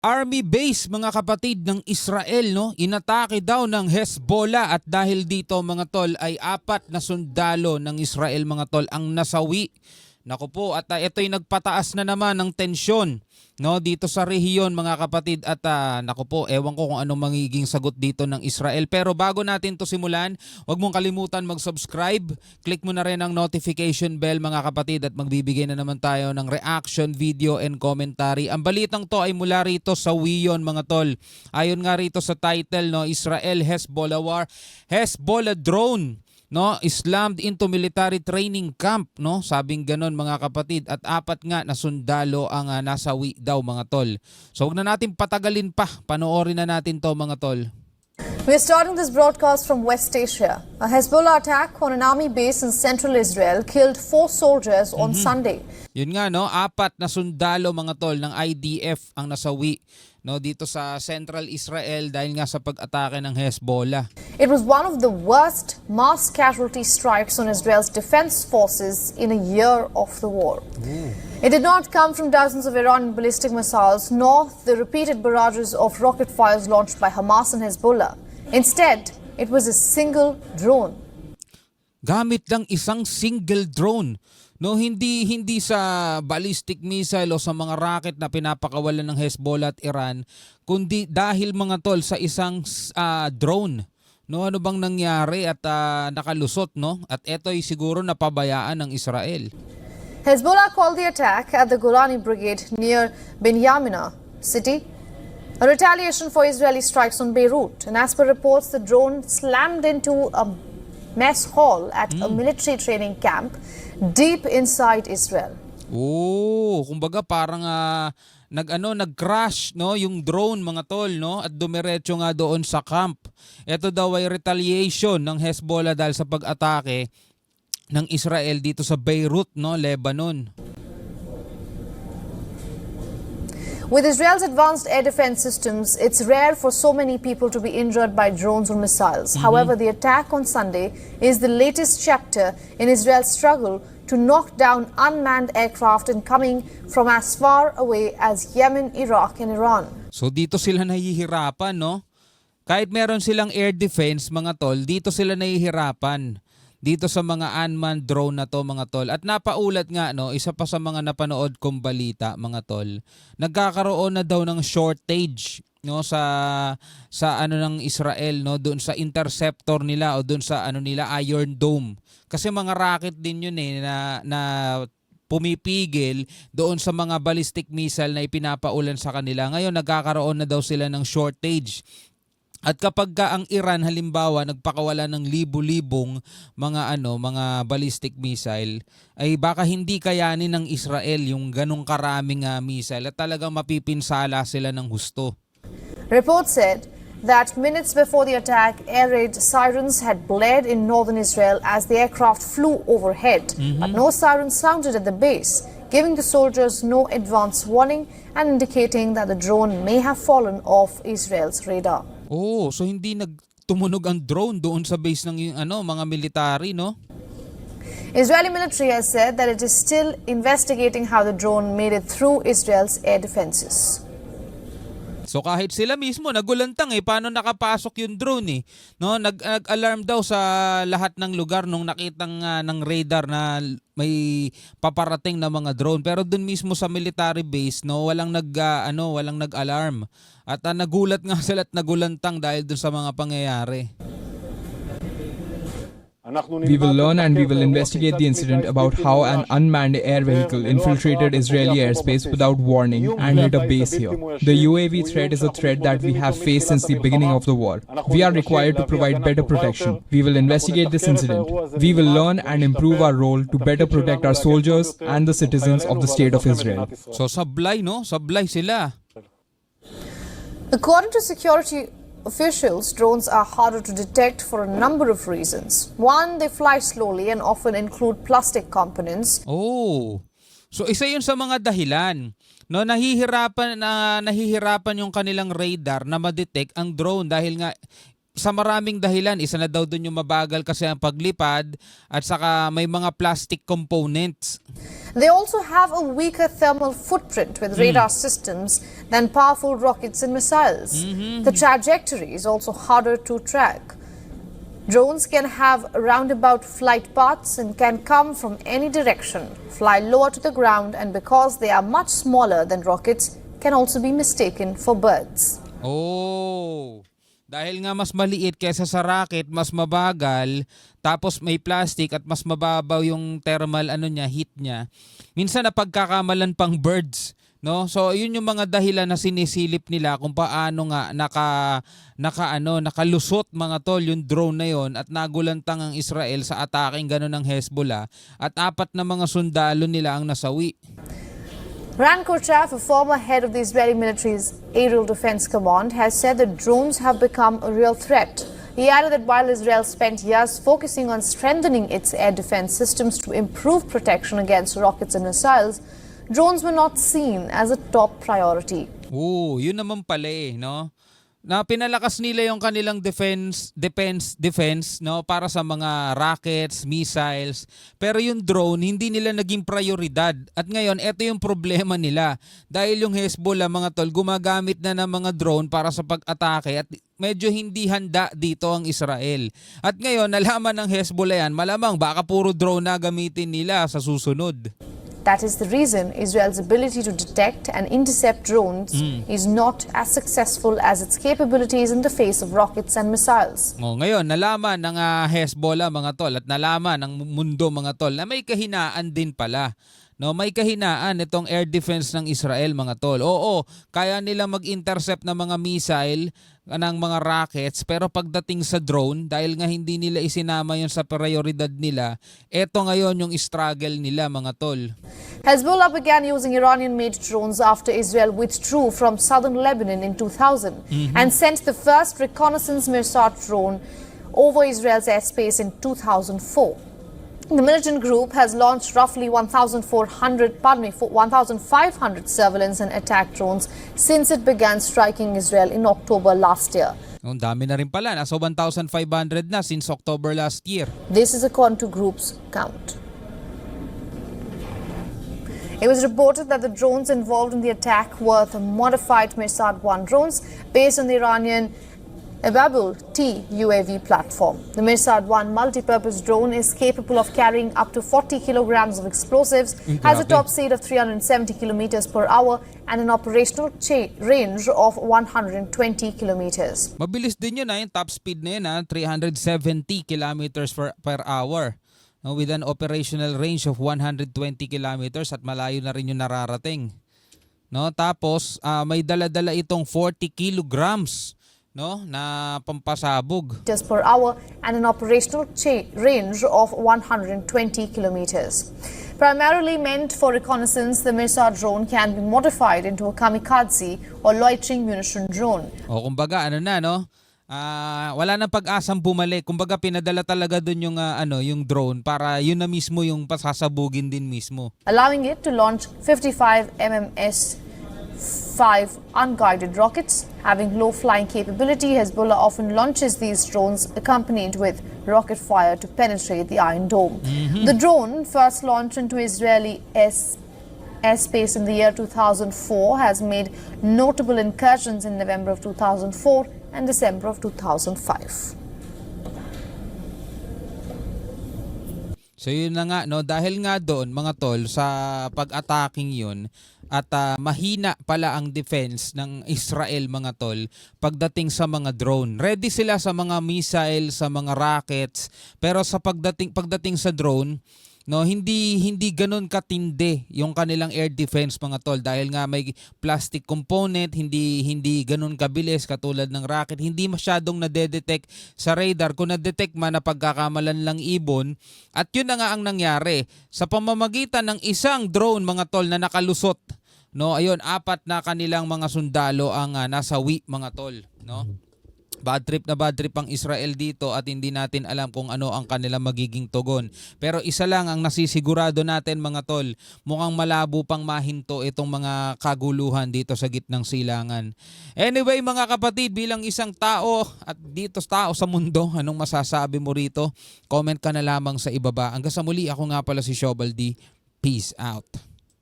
Army base mga kapatid ng Israel, no? Inatake daw ng Hezbollah at dahil dito mga tol ay 4 na sundalo ng Israel mga tol ang nasawi. Naku po, at ito'y nagpataas na naman ng tensyon, no, dito sa rehiyon mga kapatid at naku po, ewan ko kung anong magiging sagot dito ng Israel. Pero bago natin to simulan, huwag mong kalimutan mag-subscribe, click mo na rin ang notification bell mga kapatid at magbibigay na naman tayo ng reaction, video and commentary. Ang balitang to ay mula rito sa WION mga tol. Ayon nga rito sa title, no, Israel-Hezbollah war, Hezbollah drone, no, slammed into military training camp, no? Sabing ganon mga kapatid at 4 nga na sundalo ang nasawi daw mga tol. So huwag na natin patagalin pa, panoorin na natin to mga tol. We're starting this broadcast from West Asia. A Hezbollah attack on an army base in central Israel killed 4 soldiers on Sunday. Yun nga, no, 4 na sundalo mga tol ng IDF ang nasawi, no, dito sa central Israel dahil nga sa pag-atake ng Hezbollah. It was one of the worst mass casualty strikes on Israel's defense forces in a year of the war. It did not come from dozens of Iranian ballistic missiles, nor the repeated barrages of rocket fires launched by Hamas and Hezbollah. Instead, it was a single drone. Gamit lang isang single drone. No, hindi sa ballistic missile o sa mga rocket na pinapakawalan ng Hezbollah at Iran, kundi dahil mga tol sa isang drone. No, ano bang nangyari at nakalusot, no? At eto'y siguro napabayaan ng Israel. Hezbollah called the attack at the Golani Brigade near Binyamina city a retaliation for Israeli strikes on Beirut. And as per reports, the drone slammed into a mess hall at a military training camp deep inside Israel. Oh, kumbaga parang nag-crash, no, yung drone mga tol, no, at dumiretso nga doon sa camp. Ito daw ay retaliation ng Hezbollah dahil sa pag-atake ng Israel dito sa Beirut, no, Lebanon. With Israel's advanced air defense systems, it's rare for so many people to be injured by drones or missiles. However, the attack on Sunday is the latest chapter in Israel's struggle to knock down unmanned aircraft and coming from as far away as Yemen, Iraq, and Iran. So dito sila nahihirapan, no? Kahit meron silang air defense mga tol, dito sila nahihirapan. Dito sa mga unmanned drone na to mga tol. At napaulat nga, no, isa pa sa mga napanood kong balita mga tol, nagkakaroon na daw ng shortage, no, sa ano ng Israel, no, doon sa interceptor nila o doon sa ano nila Iron Dome. Kasi mga rocket din yun na pumipigil doon sa mga ballistic missile na ipinapaulan sa kanila. Ngayon nagkakaroon na daw sila ng shortage. At kapag ang Iran halimbawa nagpakawala ng libu-libong mga ballistic missile, ay baka hindi kayanin ng Israel yung ganong karaming missile at talagang mapipinsala sila ng husto. Reports said that minutes before the attack, air raid sirens had blared in northern Israel as the aircraft flew overhead. But no sirens sounded at the base, giving the soldiers no advance warning and indicating that the drone may have fallen off Israel's radar. Oh, so hindi nagtumunog ang drone doon sa base ng mga military, no? Israeli military has said that it is still investigating how the drone made it through Israel's air defenses. So kahit sila mismo nagulantang paano nakapasok yung drone no, nag-alarm daw sa lahat ng lugar nung nakitang ng radar na may paparating na mga drone, pero dun mismo sa military base, no, walang nag-alarm. At nagulat nga sila at nagulantang dahil dun sa mga pangyayari. We will learn and we will investigate the incident about how an unmanned air vehicle infiltrated Israeli airspace without warning and hit a base here. The UAV threat is a threat that we have faced since the beginning of the war. We are required to provide better protection. We will investigate this incident. We will learn and improve our role to better protect our soldiers and the citizens of the state of Israel. So sablay, no? Sablay sila. According to security officials, drones are harder to detect for a number of reasons. One, they fly slowly and often include plastic components. Oh. So isa 'yun sa mga dahilan. No, nahihirapan yung kanilang radar na ma-detect ang drone dahil nga sa maraming dahilan, isa na daw dun yung mabagal kasi ang paglipad at saka may mga plastic components. They also have a weaker thermal footprint with radar systems than powerful rockets and missiles. The trajectory is also harder to track. Drones can have roundabout flight paths and can come from any direction, fly lower to the ground, and because they are much smaller than rockets, can also be mistaken for birds. Oh, dahil nga mas maliit kaysa sa rocket, mas mabagal, tapos may plastic at mas mababaw yung thermal heat niya. Minsan napagkakamalan pang birds, no? So yun yung mga dahilan na sinisilip nila kung paano nga nakalusot mga tol yung drone na yon at nagulantang ang Israel sa ataking gano'n ng Hezbollah at 4 na mga sundalo nila ang nasawi. Ran Kochav, a former head of the Israeli military's Aerial Defense Command, has said that drones have become a real threat. He added that while Israel spent years focusing on strengthening its air defense systems to improve protection against rockets and missiles, drones were not seen as a top priority. Yun naman pala no? Na pinalakas nila yung kanilang defense no para sa mga rockets, missiles, pero yung drone hindi nila naging prioridad. At ngayon ito yung problema nila dahil yung Hezbollah mga tol gumagamit na ng mga drone para sa pag-atake at medyo hindi handa dito ang Israel. At ngayon nalaman ng Hezbollah yan, malamang baka puro drone na gamitin nila sa susunod. That is the reason Israel's ability to detect and intercept drones is not as successful as its capabilities in the face of rockets and missiles. Ngayon, nalaman ng Hezbollah mga tol at nalaman ng mundo mga tol na may kahinaan din pala. No, may kahinaan itong air defense ng Israel mga tol. Oo, kaya nila mag-intercept ng mga missile ng mga rockets pero pagdating sa drone dahil nga hindi nila isinama yun sa prioridad nila, eto ngayon yung struggle nila mga tol. Hezbollah began using Iranian-made drones after Israel withdrew from southern Lebanon in 2000 and sent the first reconnaissance Mirsad drone over Israel's airspace in 2004. The militant group has launched roughly 1,500 surveillance and attack drones since it began striking Israel in October last year. Ang dami na rin pala, nasa 1,500 na since October last year. This is according to group's count. It was reported that the drones involved in the attack were the modified Mirsad-1 drones based on the Iranian Ababul T UAV platform. The Mirsad-1 multi-purpose drone is capable of carrying up to 40 kilograms of explosives, has a top speed of 370 kilometers per hour, and an operational range of 120 kilometers. Mabilis din yun yung top speed na yun 370 kilometers per hour. No, with an operational range of 120 kilometers at malayo na rin yung nararating. No, tapos may dala-dala itong 40 kilograms na pampasabog. Per hour and an operational range of 120 kilometers. Primarily meant for reconnaissance, the Mirsad drone can be modified into a kamikaze or loitering munition drone. Kumbaga wala nang pag-asang bumalik. Kumbaga pinadala talaga dun yung drone para yun na mismo yung pasasabugin din mismo. Allowing it to launch 55 MMS 5 unguided rockets. Having low flying capability, Hezbollah often launches these drones accompanied with rocket fire to penetrate the Iron Dome. The drone, first launched into Israeli airspace in the year 2004, has made notable incursions in November of 2004 and December of 2005. So yun na nga dahil nga doon mga tol sa pag-attacking yun at mahina pala ang defense ng Israel mga tol pagdating sa mga drone. Ready sila sa mga missile, sa mga rockets, pero sa pagdating sa drone, hindi ganoon katindi yung kanilang air defense mga tol dahil nga may plastic component, hindi ganoon kabilis katulad ng rocket, hindi masyadong nade-detect sa radar. Kung na-detect man na pagkakamalan lang ibon, at yun na nga ang nangyari sa pamamagitan ng isang drone mga tol na nakalusot. Ayun, 4 na kanilang mga sundalo ang nasawi mga tol, Bad trip na bad trip ang Israel dito at hindi natin alam kung ano ang kanilang magiging tugon. Pero isa lang ang nasisigurado natin mga tol, mukhang malabo pang mahinto itong mga kaguluhan dito sa gitnang silangan. Anyway mga kapatid, bilang isang tao at dito tao sa mundo, anong masasabi mo rito? Comment ka na lamang sa ibaba. Hanggang sa muli, ako nga pala si Shobal D. Peace out.